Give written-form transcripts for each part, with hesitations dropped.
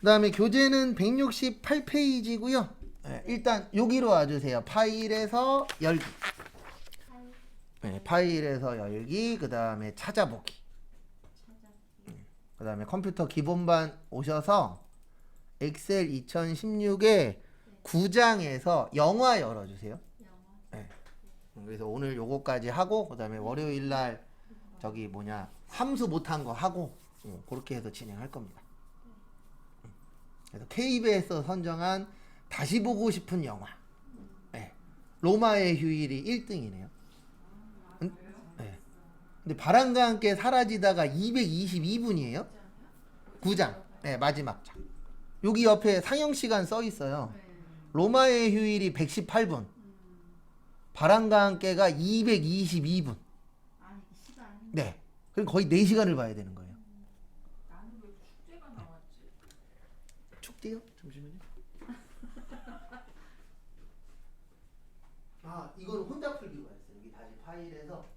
그 다음에 교재는 168페이지고요. 일단 여기로 와주세요. 파일에서 열기. 파일에서 열기. 그 다음에 찾아보기. 그 다음에 컴퓨터 기본반 오셔서 엑셀 2016에 9장에서 영화 열어주세요. 네. 그래서 오늘 요거까지 하고 그 다음에 월요일날 저기 뭐냐 함수 못한 거 하고 그렇게 해서 진행할 겁니다. 그래서 KBS에서 선정한 다시 보고 싶은 영화. 네. 로마의 휴일이 1등이네요. 네. 근데 바람과 함께 사라지다가 222분이에요. 9장. 네, 마지막 장. 여기 옆에 상영 시간 써 있어요. 로마의 휴일이 118분. 바람과 함께가 222분. 네. 그럼 거의 4시간을 봐야 되는 거예요. 나는 왜 축제가 나왔지? 축제요? 잠시만요. 아, 이건 혼자 풀기가 있어요. 여기 다시 파일에서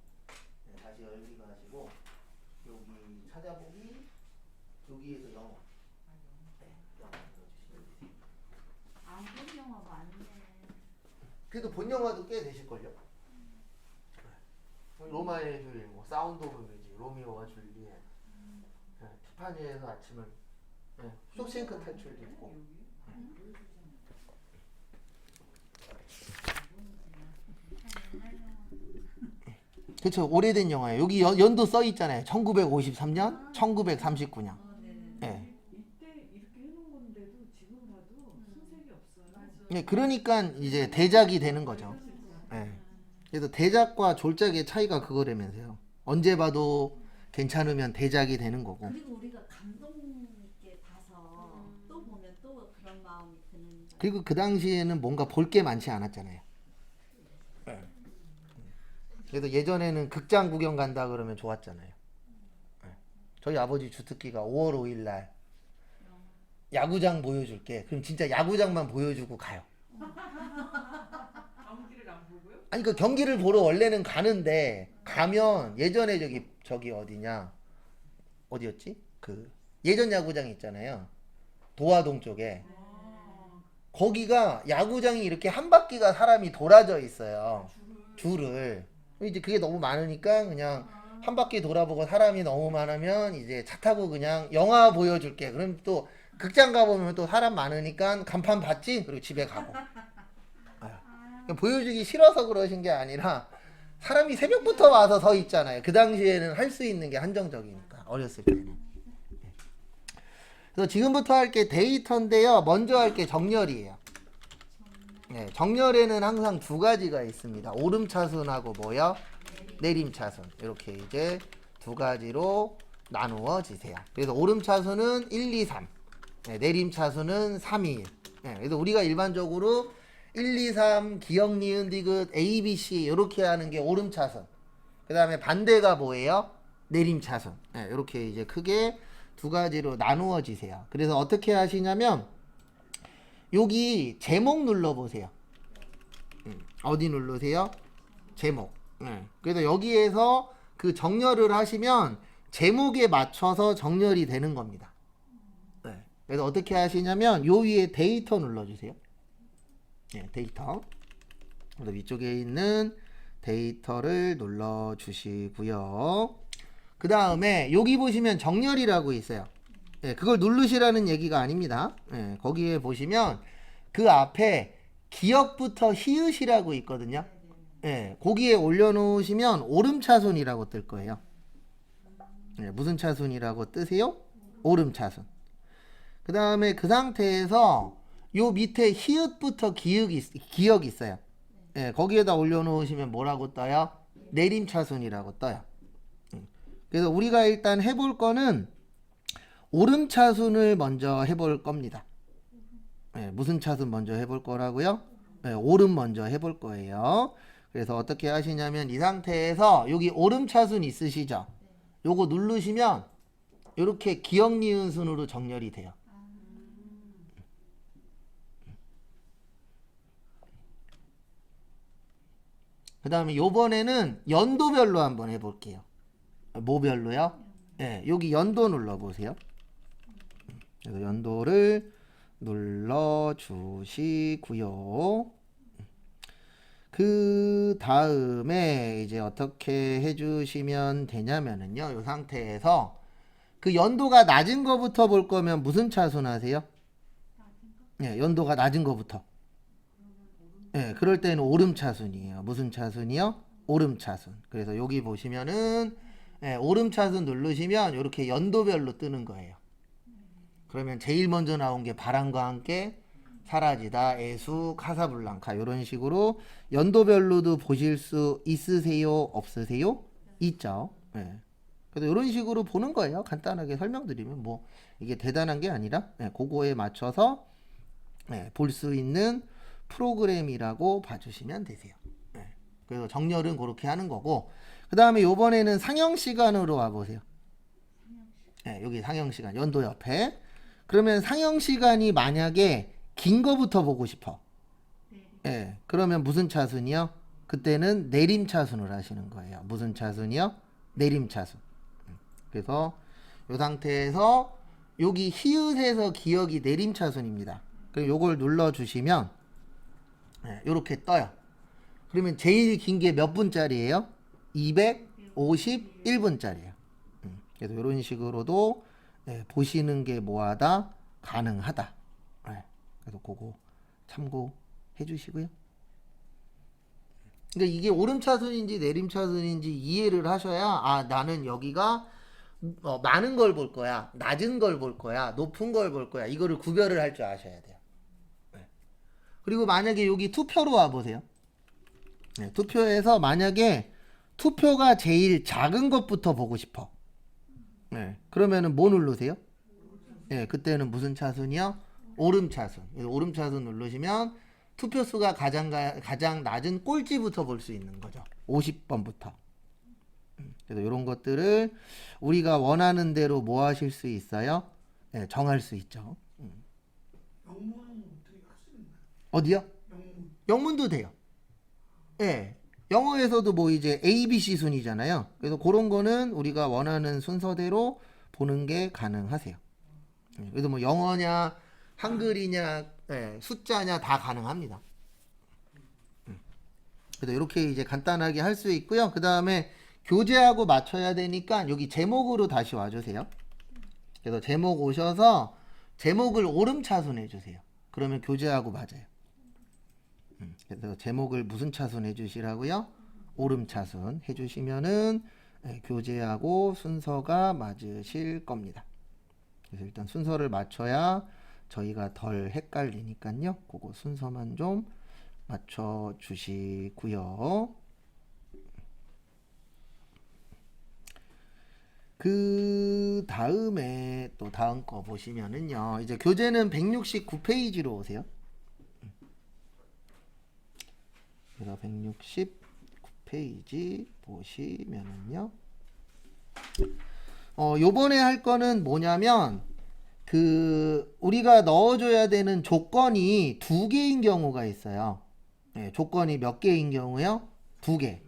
다시 열기가 하시고 여기 찾아보기 여기에서 영어. 네, 영어 넣어주시면 돼요. 안 본 영화 많네. 그래도 본 영화도 꽤 되실걸요? 로마의 휴일, 뭐 사운드 오브 뮤직, 로미오와 줄리엣, 티파니에서 아침을, 쇼생크 탈출도 있고. 그렇죠. 오래된 영화예요. 여기 연도 써 있잖아요. 1953년, 1939년. 네. 이때 이렇게 해놓은 건데도 지금 봐도 손색이 없어요. 네, 그러니까 이제 대작이 되는 거죠. 네. 그래서 대작과 졸작의 차이가 그거라면서요. 언제 봐도 괜찮으면 대작이 되는 거고. 그리고 우리가 감동 있게 봐서 또 보면 또 그런 마음이 드는 거예요. 그리고 그 당시에는 뭔가 볼 게 많지 않았잖아요. 네. 그래서 예전에는 극장 구경 간다 그러면 좋았잖아요. 네. 저희 아버지 주특기가 5월 5일 날 야구장 보여줄게. 그럼 진짜 야구장만 보여주고 가요. 경기를 안 보고요? 아니 그 경기를 보러 원래는 가는데 가면 예전에 저기 어디냐 어디였지? 그 예전 야구장 있잖아요. 도화동 쪽에 거기가 야구장이 이렇게 한 바퀴가 사람이 돌아져 있어요. 줄을. 이제 그게 너무 많으니까 그냥 한 바퀴 돌아보고 사람이 너무 많으면 이제 차 타고 그냥 영화 보여줄게. 그럼 또 극장 가보면 또 사람 많으니까 간판 봤지? 그리고 집에 가고. 보여주기 싫어서 그러신 게 아니라 사람이 새벽부터 와서 서 있잖아요. 그 당시에는 할 수 있는 게 한정적이니까 어렸을 때는. 그래서 지금부터 할 게 데이터인데요. 먼저 할 게 정렬이에요. 네, 정렬에는 항상 두 가지가 있습니다. 오름차순하고 뭐요? 내림차순. 이렇게 이제 두 가지로 나누어지세요. 그래서 오름차순은 1, 2, 3. 네, 내림차순은 3, 2, 1. 네, 그래서 우리가 일반적으로 1, 2, 3, 기역, 니은, 디귿, A, B, C 이렇게 하는 게 오름차순. 그 다음에 반대가 뭐예요? 내림차순. 네, 이렇게 이제 크게 두 가지로 나누어지세요. 그래서 어떻게 하시냐면 여기 제목 눌러보세요. 어디 누르세요? 제목. 그래서 여기에서 그 정렬을 하시면 제목에 맞춰서 정렬이 되는 겁니다. 그래서 어떻게 하시냐면 요 위에 데이터 눌러주세요. 데이터. 그래서 위쪽에 있는 데이터를 눌러주시고요. 그 다음에 여기 보시면 정렬이라고 있어요. 그걸 누르시라는 얘기가 아닙니다. 거기에 보시면 그 앞에 기역부터 히읗이라고 있거든요. 거기에 올려놓으시면 오름차순이라고 뜰 거예요. 무슨 차순이라고 뜨세요? 오름차순. 그 다음에 그 상태에서 요 밑에 히읗부터 기역이 있어요. 거기에다 올려놓으시면 뭐라고 떠요? 내림차순이라고 떠요. 그래서 우리가 일단 해볼 거는 오름차순을 먼저 해볼 겁니다. 무슨 차순 먼저 해볼 거라고요? 오름 먼저 해볼 거예요. 그래서 어떻게 하시냐면 이 상태에서 여기 오름차순 있으시죠? 요거 누르시면 이렇게 기역, 니은 순으로 정렬이 돼요. 그 다음에 요번에는 연도별로 한번 해볼게요. 뭐별로요? 여기 연도 눌러보세요. 그래서 연도를 눌러주시고요. 그 다음에 이제 어떻게 해주시면 되냐면은요, 이 상태에서 그 연도가 낮은 거부터 볼 거면 무슨 차순 하세요? 예, 연도가 낮은 거부터. 예, 그럴 때는 오름차순이에요. 무슨 차순이요? 오름차순. 그래서 여기 보시면은 예, 오름차순 누르시면 이렇게 연도별로 뜨는 거예요. 그러면 제일 먼저 나온 게 바람과 함께 사라지다, 애수, 카사블랑카 이런 식으로 연도별로도 보실 수 있으세요? 없으세요? 있죠. 예. 그래서 이런 식으로 보는 거예요. 간단하게 설명드리면 뭐 이게 대단한 게 아니라 예, 그거에 맞춰서 예, 볼 수 있는 프로그램이라고 봐주시면 되세요. 예. 그래서 정렬은 그렇게 하는 거고 그 다음에 요번에는 상영 시간으로 와보세요. 예, 여기 상영 시간 연도 옆에 그러면 상영 시간이 만약에 긴 거부터 보고 싶어. 예, 그러면 무슨 차순이요? 그때는 내림 차순을 하시는 거예요. 무슨 차순이요? 내림 차순. 그래서 이 상태에서 여기 히읗에서 기억이 내림 차순입니다. 그럼 요걸 눌러 주시면 이렇게 떠요. 그러면 제일 긴 게 몇 분짜리예요? 251분짜리예요. 그래서 이런 식으로도 보시는 게 뭐하다? 가능하다. 그래서 그거 참고해 주시고요. 그러니까 이게 오름차순인지 내림차순인지 이해를 하셔야 아 나는 여기가 많은 걸 볼 거야, 낮은 걸 볼 거야, 높은 걸 볼 거야 이거를 구별을 할 줄 아셔야 돼요. 그리고 만약에 여기 투표로 와보세요. 투표에서 만약에 투표가 제일 작은 것부터 보고 싶어. 그러면은 뭐 누르세요? 그때는 무슨 차순이요? 오름차순. 오름차순 누르시면 투표수가 가장 낮은 꼴찌부터 볼 수 있는 거죠. 50번부터. 그래서 이런 것들을 우리가 원하는 대로 뭐 하실 수 있어요? 정할 수 있죠. 영문은 어떻게 할 수 있나요? 어디요? 영문. 영문도 돼요. 예. 영어에서도 뭐 이제 A, B, C 순이잖아요. 그래서 그런 거는 우리가 원하는 순서대로 보는 게 가능하세요. 그래서 뭐 영어냐, 한글이냐, 숫자냐 다 가능합니다. 그래서 이렇게 이제 간단하게 할 수 있고요. 그 다음에 교재하고 맞춰야 되니까 여기 제목으로 다시 와주세요. 그래서 제목 오셔서 제목을 오름차순 해주세요. 그러면 교재하고 맞아요. 그래서 제목을 무슨 차순 해주시라고요? 오름차순 해주시면은 교재하고 순서가 맞으실 겁니다. 그래서 일단 순서를 맞춰야 저희가 덜 헷갈리니까요. 그거 순서만 좀 맞춰 주시고요. 그 다음에 또 다음 거 보시면은요. 이제 교재는 169페이지로 오세요. 그래서 169페이지 보시면은요. 요번에 할 거는 뭐냐면 우리가 넣어줘야 되는 조건이 2개인 경우가 있어요. 조건이 몇 개인 경우요? 2개.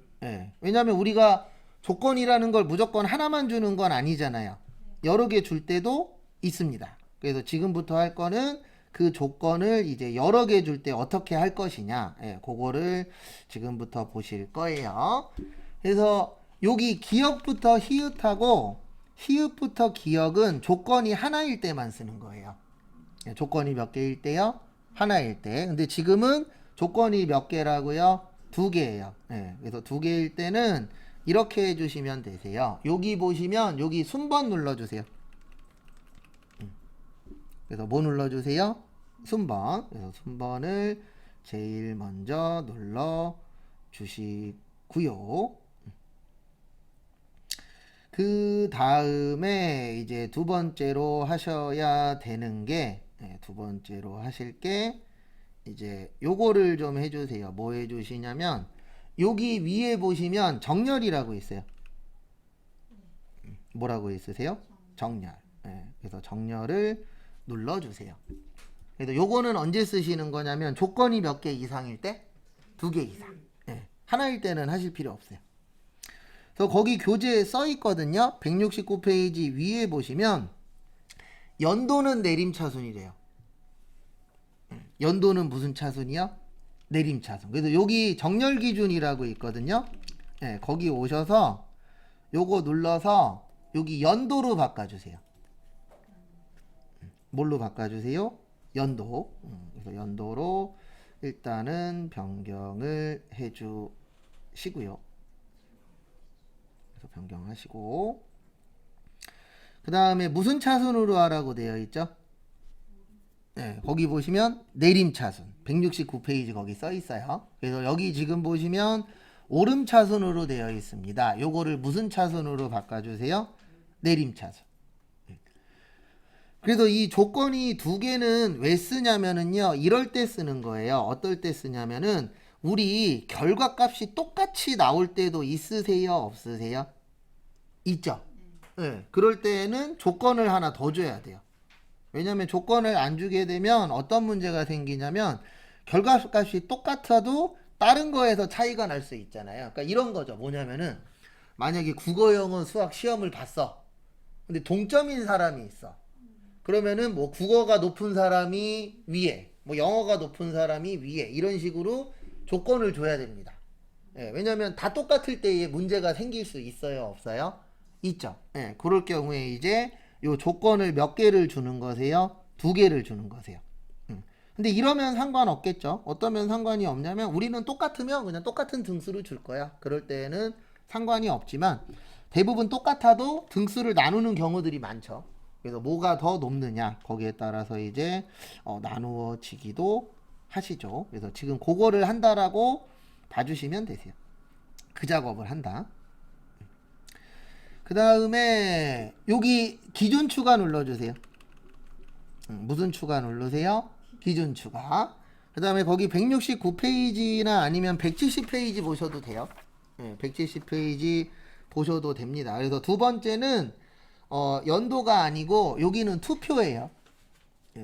왜냐면 우리가 조건이라는 걸 무조건 하나만 주는 건 아니잖아요. 여러 개 줄 때도 있습니다. 그래서 지금부터 할 거는 그 조건을 이제 여러 개 줄 때 어떻게 할 것이냐, 그거를 지금부터 보실 거예요. 그래서 여기 기억부터 히읗하고 히읗부터 기억은 조건이 하나일 때만 쓰는 거예요. 조건이 몇 개일 때요? 하나일 때. 근데 지금은 조건이 몇 개라고요? 2개예요. 그래서 2개일 때는 이렇게 해주시면 되세요. 여기 보시면 여기 순번 눌러주세요. 그래서 뭐 눌러주세요? 순번. 그래서 순번을 제일 먼저 눌러주시고요. 그 다음에 이제 두 번째로 하셔야 되는 게, 두 번째로 하실 게 이제 요거를 좀 해주세요. 뭐 해주시냐면 여기 위에 보시면 정렬이라고 있어요. 뭐라고 있으세요? 정렬. 그래서 정렬을 눌러주세요. 그래서 요거는 언제 쓰시는 거냐면 조건이 몇 개 이상일 때? 2개 이상. 하나일 때는 하실 필요 없어요. 그래서 거기 교재에 써 있거든요. 169페이지 위에 보시면 연도는 내림차순이래요. 연도는 무슨 차순이요? 내림차순. 그래서 여기 정렬기준이라고 있거든요. 예, 거기 오셔서 요거 눌러서 여기 연도로 바꿔주세요. 뭘로 바꿔주세요? 연도. 그래서 연도로 일단은 변경을 해주시고요. 그래서 변경하시고, 그 다음에 무슨 차순으로 하라고 되어 있죠? 네, 거기 보시면 내림차순 169페이지 거기 써 있어요. 그래서 여기 지금 보시면 오름차순으로 되어 있습니다. 요거를 무슨 차순으로 바꿔주세요? 내림차순. 그래서 이 조건이 두 개는 왜 쓰냐면은요, 이럴 때 쓰는 거예요. 어떨 때 쓰냐면은 우리 결과값이 똑같이 나올 때도 있으세요, 없으세요? 있죠. 네, 그럴 때는 조건을 하나 더 줘야 돼요. 왜냐면 조건을 안 주게 되면 어떤 문제가 생기냐면 결과값이 똑같아도 다른 거에서 차이가 날 수 있잖아요. 그러니까 이런 거죠. 뭐냐면은 만약에 국어, 영어, 수학 시험을 봤어. 근데 동점인 사람이 있어. 그러면은 뭐 국어가 높은 사람이 위에, 뭐 영어가 높은 사람이 위에, 이런 식으로 조건을 줘야 됩니다. 예, 왜냐면 다 똑같을 때에 문제가 생길 수 있어요, 없어요? 있죠. 예, 그럴 경우에 이제 요 조건을 몇 개를 주는 거세요? 2개를 주는 거세요. 근데 이러면 상관없겠죠. 어떠면 상관이 없냐면 우리는 똑같으면 그냥 똑같은 등수를 줄 거야. 그럴 때는 상관이 없지만 대부분 똑같아도 등수를 나누는 경우들이 많죠. 그래서 뭐가 더 높느냐 거기에 따라서 이제 나누어지기도 하시죠. 그래서 지금 그거를 한다라고 봐주시면 되세요. 그 작업을 한다. 그 다음에 여기 기준 추가 눌러주세요. 무슨 추가 누르세요? 기준 추가. 그 다음에 거기 169페이지나 아니면 170페이지 보셔도 돼요. 170페이지 보셔도 됩니다. 그래서 두 번째는 연도가 아니고 여기는 투표예요.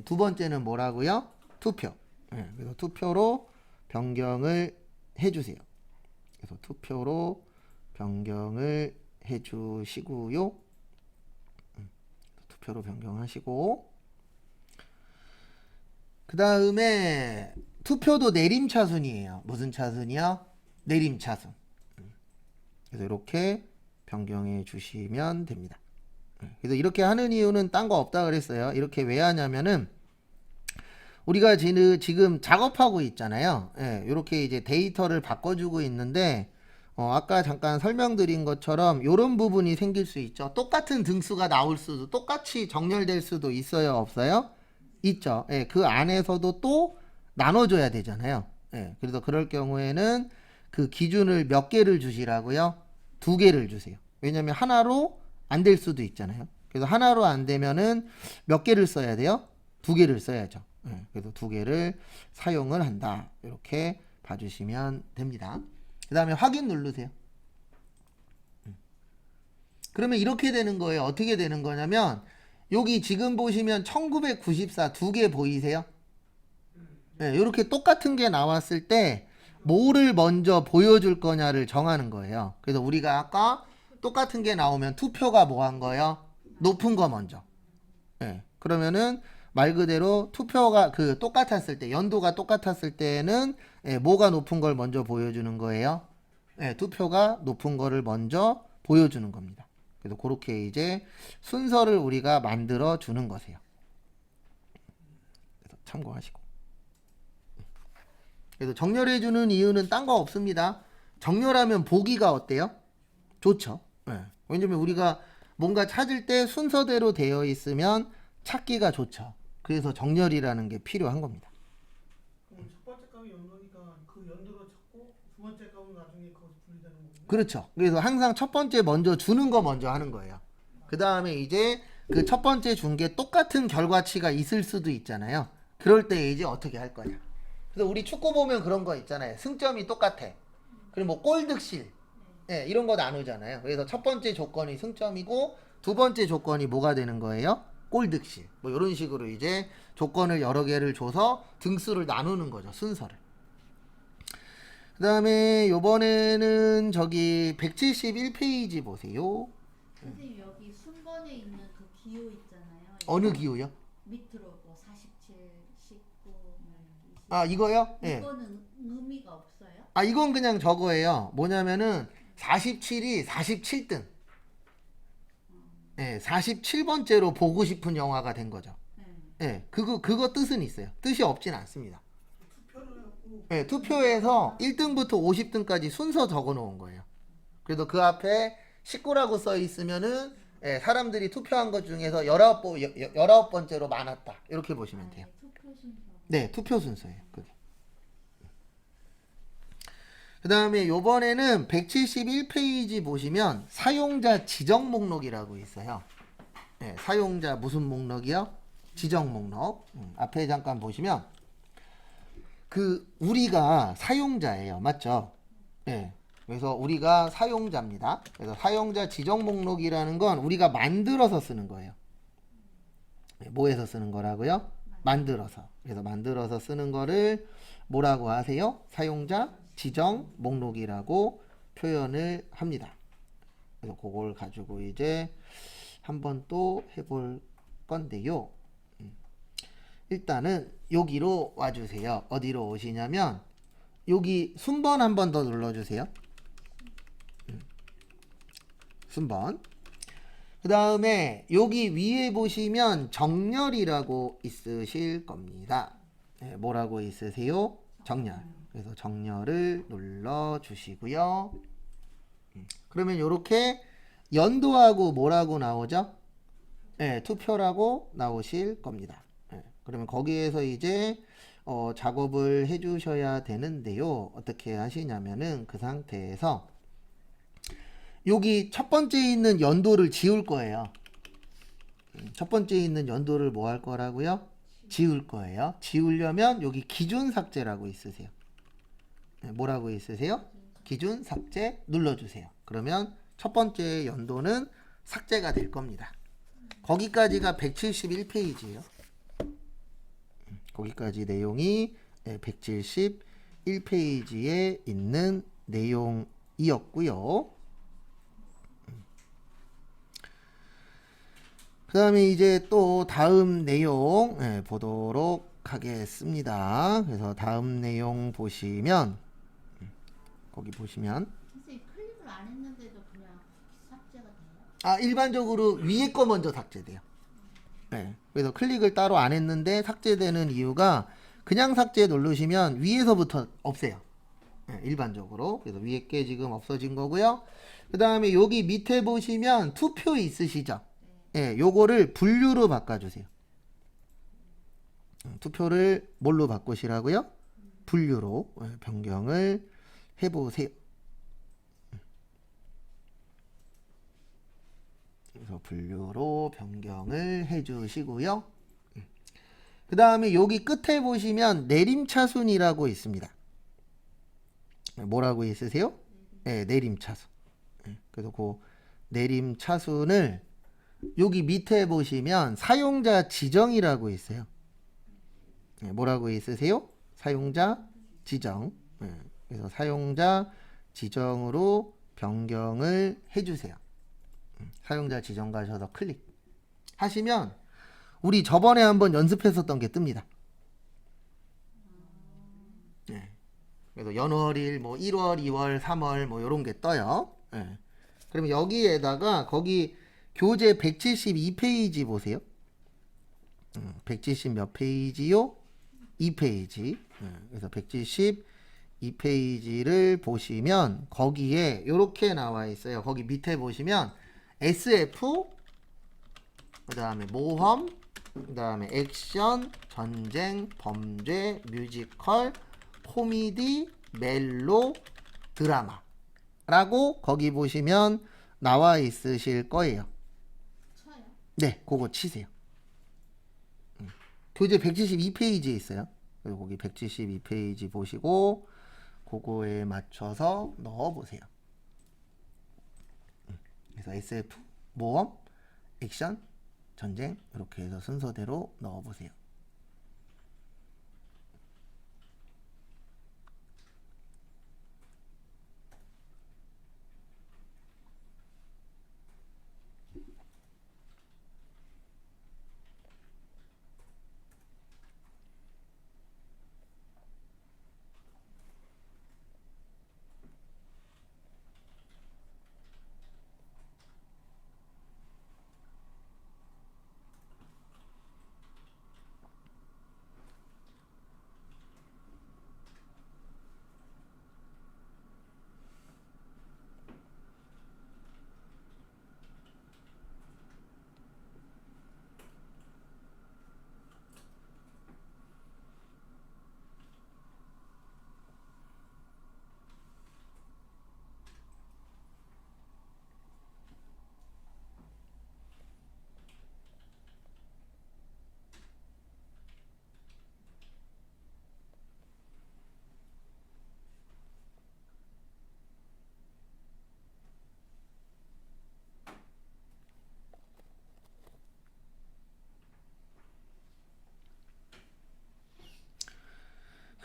두 번째는 뭐라고요? 투표. 그래서 투표로 변경을 해주세요. 그래서 투표로 변경을 해주시고요. 투표로 변경하시고, 그 다음에 투표도 내림차순이에요. 무슨 차순이요? 내림차순. 그래서 이렇게 변경해 주시면 됩니다. 그래서 이렇게 하는 이유는 딴 거 없다 그랬어요. 이렇게 왜 하냐면은 우리가 지금 작업하고 있잖아요. 이렇게 이제 데이터를 바꿔주고 있는데 아까 잠깐 설명드린 것처럼 이런 부분이 생길 수 있죠. 똑같은 등수가 나올 수도, 똑같이 정렬될 수도 있어요, 없어요? 있죠. 그 안에서도 또 나눠줘야 되잖아요. 그래서 그럴 경우에는 그 기준을 몇 개를 주시라고요? 2개를 주세요. 왜냐면 하나로 안 될 수도 있잖아요. 그래서 하나로 안 되면은 몇 개를 써야 돼요? 2개를 써야죠. 그래서 2개를 사용을 한다. 이렇게 봐주시면 됩니다. 그 다음에 확인 누르세요. 그러면 이렇게 되는 거예요. 어떻게 되는 거냐면 여기 지금 보시면 1994 2개 보이세요? 이렇게 똑같은 게 나왔을 때 뭐를 먼저 보여줄 거냐를 정하는 거예요. 그래서 우리가 아까 똑같은 게 나오면 투표가 뭐 한 거예요? 높은 거 먼저. 그러면은 말 그대로 투표가 똑같았을 때, 연도가 똑같았을 때는 뭐가 높은 걸 먼저 보여주는 거예요? 투표가 높은 거를 먼저 보여주는 겁니다. 그래서 그렇게 이제 순서를 우리가 만들어 주는 거세요. 그래서 참고하시고. 그래서 정렬해 주는 이유는 딴 거 없습니다. 정렬하면 보기가 어때요? 좋죠. 왜냐면 우리가 뭔가 찾을 때 순서대로 되어 있으면 찾기가 좋죠. 그래서 정렬이라는 게 필요한 겁니다. 그럼 첫 번째 값이 연도니까 그 연도로 찾고 두 번째 값은 나중에 거기서 분리되는 거군요. 그렇죠. 그래서 항상 첫 번째 먼저 주는 거 먼저 하는 거예요. 그 다음에 이제 그 첫 번째 준 게 똑같은 결과치가 있을 수도 있잖아요. 그럴 때 이제 어떻게 할 거냐. 그래서 우리 축구 보면 그런 거 있잖아요. 승점이 똑같아. 그리고 뭐 골득실. 이런 거 나누잖아요. 그래서 첫 번째 조건이 승점이고 두 번째 조건이 뭐가 되는 거예요? 골득실. 뭐 이런 식으로 이제 조건을 여러 개를 줘서 등수를 나누는 거죠. 순서를. 그 다음에 요번에는 저기 171페이지 보세요. 선생님 여기 순번에 있는 그 기호 있잖아요. 어느 기호요? 밑으로 뭐 47, 19, 20. 아 이거요? 예. 이거는 의미가 없어요? 아 이건 그냥 저거예요. 뭐냐면은 47이 47등. 예, 47번째로 보고 싶은 영화가 된 거죠. 네. 예, 그거 뜻은 있어요. 뜻이 없진 않습니다. 투표를 하고 예, 투표에서 1등부터 50등까지 순서 적어 놓은 거예요. 그래도 그 앞에 19라고 써 있으면은 예, 사람들이 투표한 것 중에서 19번째로 많았다. 이렇게 보시면 돼요. 투표 순서. 네, 투표 순서예요. 그게. 그 다음에 요번에는 171페이지 보시면 사용자 지정 목록이라고 있어요. 네, 사용자 무슨 목록이요? 지정 목록. 앞에 잠깐 보시면 우리가 사용자예요. 맞죠? 네. 그래서 우리가 사용자입니다. 그래서 사용자 지정 목록이라는 건 우리가 만들어서 쓰는 거예요. 네, 뭐에서 쓰는 거라고요? 만들어서. 그래서 만들어서 쓰는 거를 뭐라고 하세요? 사용자 지정 목록이라고 표현을 합니다. 그래서 그걸 가지고 이제 한번 또 해볼 건데요. 일단은 여기로 와주세요. 어디로 오시냐면 여기 순번 한 번 더 눌러주세요. 순번. 그 다음에 여기 위에 보시면 정렬이라고 있으실 겁니다. 네, 뭐라고 있으세요? 정렬. 그래서 정렬을 눌러주시고요. 그러면 이렇게 연도하고 뭐라고 나오죠? 네, 투표라고 나오실 겁니다. 네, 그러면 거기에서 이제 작업을 해주셔야 되는데요. 어떻게 하시냐면은 그 상태에서 여기 첫 번째 있는 연도를 지울 거예요. 첫 번째 있는 연도를 뭐 할 거라고요? 지울 거예요. 지우려면 여기 기준 삭제라고 있으세요. 뭐라고 있으세요? 기준 삭제 눌러주세요. 그러면 첫 번째 연도는 삭제가 될 겁니다. 거기까지가 171페이지예요. 거기까지 내용이 171페이지에 있는 내용이었고요. 그 다음에 이제 또 다음 내용 보도록 하겠습니다. 그래서 다음 내용 보시면 거기 보시면 선생님 클릭을 안 했는데도 그냥 삭제가 돼요? 일반적으로 위에 거 먼저 삭제돼요. 네, 그래서 클릭을 따로 안 했는데 삭제되는 이유가 그냥 삭제 누르시면 위에서부터 없애요. 네, 일반적으로. 그래서 위에 게 지금 없어진 거고요. 그 다음에 여기 밑에 보시면 투표 있으시죠? 예, 요거를 분류로 바꿔주세요. 투표를 뭘로 바꾸시라고요? 분류로 변경을 해보세요. 그래서 분류로 변경을 해주시고요. 그 다음에 여기 끝에 보시면 내림차순이라고 있습니다. 뭐라고 있으세요? 네, 내림차순. 그래서 그 내림차순을 여기 밑에 보시면 사용자 지정이라고 있어요. 뭐라고 있으세요? 사용자 지정. 그래서 사용자 지정으로 변경을 해주세요. 사용자 지정 가셔서 클릭 하시면 우리 저번에 한번 연습했었던 게 뜹니다. 그래서 연월일, 뭐 1월, 2월, 3월 뭐 이런 게 떠요. 그러면 여기에다가 거기 교재 172페이지 보세요. 170 몇 페이지요? 2페이지. 그래서 172페이지를 보시면 거기에 이렇게 나와 있어요. 거기 밑에 보시면 SF, 그 다음에 모험, 그 다음에 액션, 전쟁, 범죄, 뮤지컬, 코미디, 멜로, 드라마 라고 거기 보시면 나와 있으실 거예요. 쳐요? 네, 그거 치세요. 교재 172페이지에 있어요. 그리고 거기 172페이지 보시고 그거에 맞춰서 넣어보세요. 그래서 SF, 모험, 액션, 전쟁 이렇게 해서 순서대로 넣어보세요.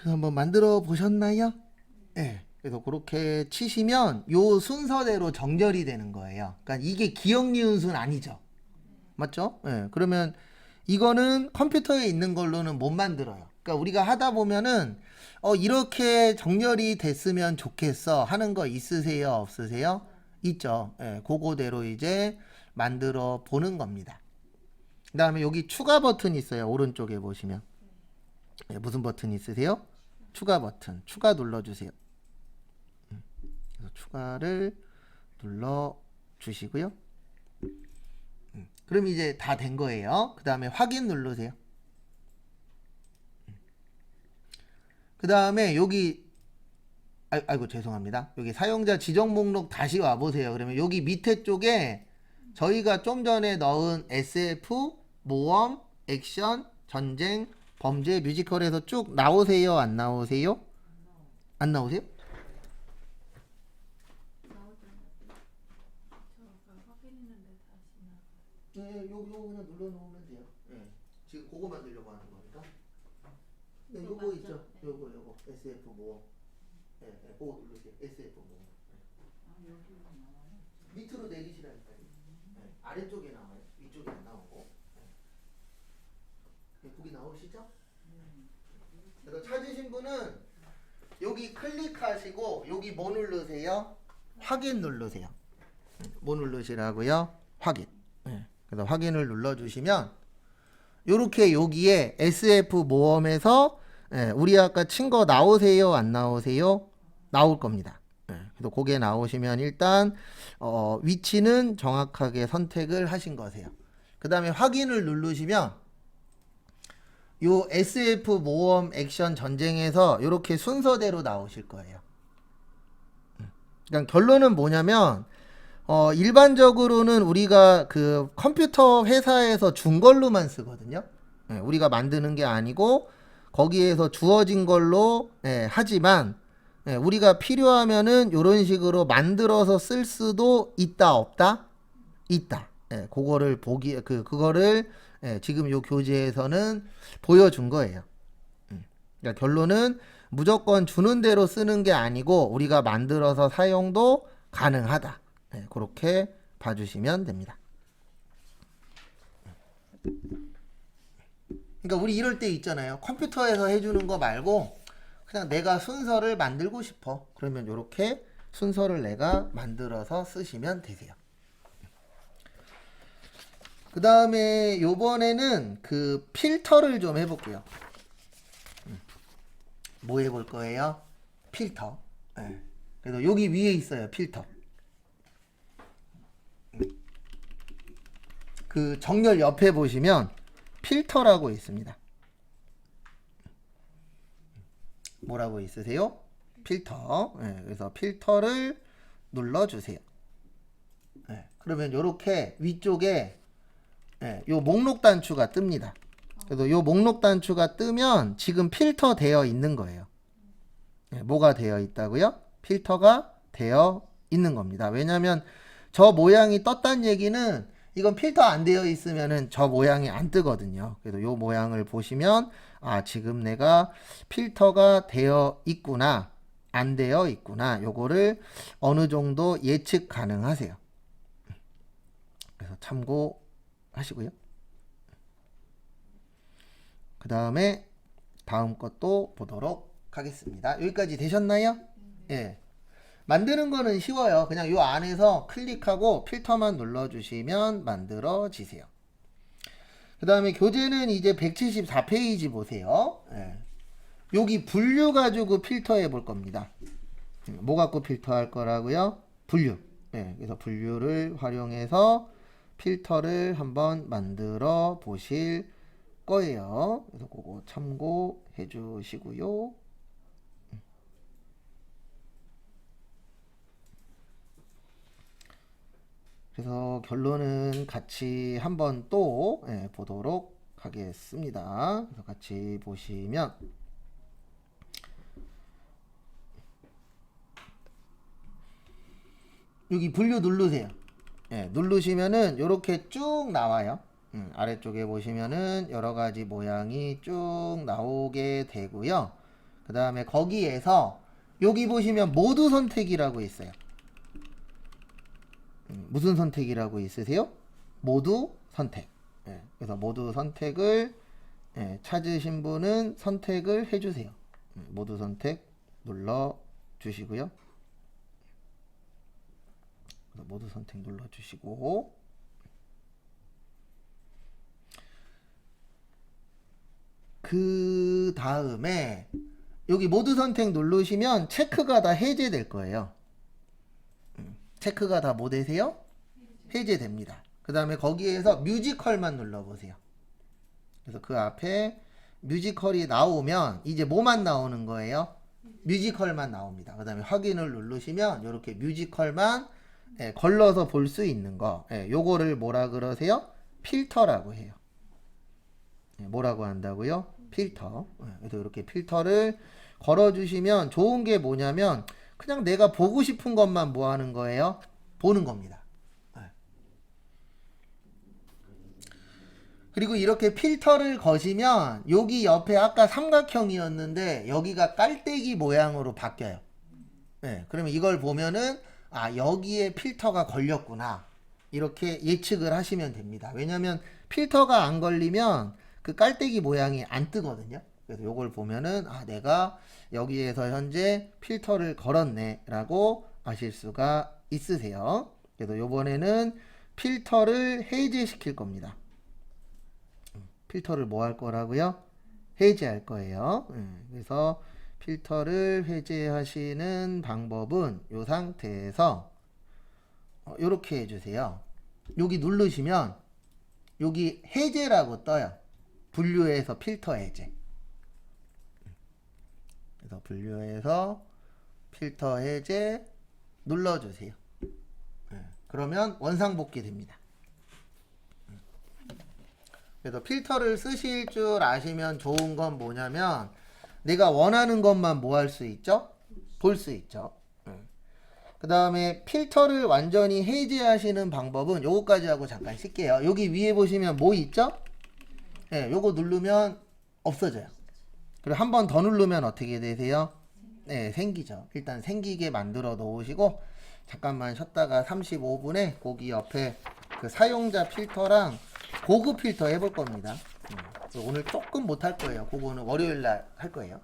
그래서 한번 만들어 보셨나요? 네. 그래서 그렇게 치시면 요 순서대로 정렬이 되는 거예요. 그러니까 이게 기억 니은순 아니죠. 맞죠? 네. 그러면 이거는 컴퓨터에 있는 걸로는 못 만들어요. 그러니까 우리가 하다 보면은 이렇게 정렬이 됐으면 좋겠어 하는 거 있으세요? 없으세요? 있죠. 예, 그거대로 이제 만들어 보는 겁니다. 그 다음에 여기 추가 버튼 있어요. 오른쪽에 보시면. 예, 무슨 버튼 있으세요? 추가 버튼. 추가 눌러주세요. 그래서 추가를 눌러주시고요. 그럼 이제 다 된 거예요. 그 다음에 확인 누르세요. 그 다음에 여기 아이고 죄송합니다. 여기 사용자 지정 목록 다시 와보세요. 그러면 여기 밑에 쪽에 저희가 좀 전에 넣은 SF, 모험, 액션, 전쟁, 범죄, 뮤지컬에서 쭉 나오세요? 안 나오세요? 안 나오세요? 네, 요거 그냥 눌러놓으면 돼요. 네. 지금 그거 만들려고 하는 거니까. 네, 요거 있죠? 요거 SF 모험. 네, 네, 그거 누르세요. SF 모험. 네. 밑으로 내리시라니까요. 네, 아래쪽에 나와요. 위쪽에 안 나오고. 네. 거기 나오시죠? 그래서 찾으신 분은 여기 클릭하시고 여기 뭐 누르세요? 확인 누르세요. 뭐 누르시라고요? 확인. 네. 그래서 확인을 눌러주시면 요렇게 여기에 SF 모험에서 우리 아까 친 거 나오세요? 안 나오세요? 나올 겁니다. 그래서 그게 나오시면 일단 위치는 정확하게 선택을 하신 거세요. 그 다음에 확인을 누르시면 요 SF 모험 액션 전쟁에서 요렇게 순서대로 나오실 거예요. 그러니까 결론은 뭐냐면 일반적으로는 우리가 그 컴퓨터 회사에서 준 걸로만 쓰거든요. 우리가 만드는 게 아니고 거기에서 주어진 걸로 하지만 우리가 필요하면은 이런 식으로 만들어서 쓸 수도 있다 없다? 있다. 그거를 그거를 지금 요 교재에서는 보여준 거예요. 그러니까 결론은 무조건 주는 대로 쓰는 게 아니고 우리가 만들어서 사용도 가능하다. 그렇게 봐주시면 됩니다. 그러니까 우리 이럴 때 있잖아요. 컴퓨터에서 해주는 거 말고 그냥 내가 순서를 만들고 싶어. 그러면 이렇게 순서를 내가 만들어서 쓰시면 되세요. 그 다음에 요번에는 그 필터를 좀 해볼게요. 뭐 해볼 거예요? 필터. 그래서 여기 위에 있어요. 필터. 그 정렬 옆에 보시면 필터라고 있습니다. 뭐라고 있으세요? 필터. 그래서 필터를 눌러주세요. 그러면 이렇게 위쪽에 요 목록 단추가 뜹니다. 그래서 요 목록 단추가 뜨면 지금 필터 되어 있는 거예요. 뭐가 되어 있다고요? 필터가 되어 있는 겁니다. 왜냐하면 저 모양이 떴다는 얘기는 이건 필터 안 되어 있으면은 저 모양이 안 뜨거든요. 그래서 요 모양을 보시면 지금 내가 필터가 되어 있구나, 안 되어 있구나, 요거를 어느 정도 예측 가능하세요. 그래서 참고하시고요. 그 다음에 다음 것도 보도록 하겠습니다. 여기까지 되셨나요? 예. 만드는 거는 쉬워요. 그냥 요 안에서 클릭하고 필터만 눌러주시면 만들어지세요. 그 다음에 교재는 이제 174페이지 보세요. 여기 분류 가지고 필터해 볼 겁니다. 뭐 갖고 필터할 거라고요? 분류. 그래서 분류를 활용해서 필터를 한번 만들어 보실 거예요. 그래서 그거 참고해 주시고요. 그래서 결론은 같이 한번 또 보도록 하겠습니다. 그래서 같이 보시면 여기 분류 누르세요. 누르시면은 이렇게 쭉 나와요. 아래쪽에 보시면은 여러 가지 모양이 쭉 나오게 되고요. 그 다음에 거기에서 여기 보시면 모두 선택이라고 있어요. 무슨 선택이라고 있으세요? 모두 선택. 예, 그래서 모두 선택을 찾으신 분은 선택을 해주세요. 모두 선택 눌러 주시고요. 모두 선택 눌러 주시고, 그 다음에 여기 모두 선택 누르시면 체크가 다 해제될 거예요. 체크가 다 뭐 되세요? 해제됩니다. 그 다음에 거기에서 뮤지컬만 눌러보세요. 그래서 그 앞에 뮤지컬이 나오면 이제 뭐만 나오는 거예요? 뮤지컬만 나옵니다. 그 다음에 확인을 누르시면 이렇게 뮤지컬만 걸러서 볼 수 있는 거, 요거를 뭐라 그러세요? 필터라고 해요. 뭐라고 한다고요? 필터. 그래서 이렇게 필터를 걸어주시면 좋은 게 뭐냐면 그냥 내가 보고 싶은 것만 뭐 하는 거예요? 보는 겁니다. 그리고 이렇게 필터를 거시면 여기 옆에 아까 삼각형이었는데 여기가 깔때기 모양으로 바뀌어요. 그러면 이걸 보면은 아, 여기에 필터가 걸렸구나, 이렇게 예측을 하시면 됩니다. 왜냐면 필터가 안 걸리면 그 깔때기 모양이 안 뜨거든요. 그래서 요걸 보면은 아, 내가 여기에서 현재 필터를 걸었네 라고 아실 수가 있으세요. 그래서 요번에는 필터를 해제시킬 겁니다. 필터를 뭐 할 거라고요? 해제할 거예요. 그래서 필터를 해제하시는 방법은 이 상태에서 이렇게 해주세요. 여기 누르시면 여기 해제라고 떠요. 분류해서 필터 해제. 그래서 분류해서 필터 해제 눌러주세요. 그러면 원상복귀 됩니다. 그래서 필터를 쓰실 줄 아시면 좋은 건 뭐냐면 내가 원하는 것만 뭐 할 수 있죠? 볼 수 있죠. 그 다음에 필터를 완전히 해제하시는 방법은 요거까지 하고 잠깐 쉴게요. 여기 위에 보시면 뭐 있죠? 요거 누르면 없어져요. 그리고 한 번 더 누르면 어떻게 되세요? 생기죠. 일단 생기게 만들어 놓으시고 잠깐만 쉬었다가 35분에 거기 옆에 그 사용자 필터랑 고급 필터 해볼 겁니다. 오늘 조금 못 할 거예요. 그거는 월요일 날 할 거예요.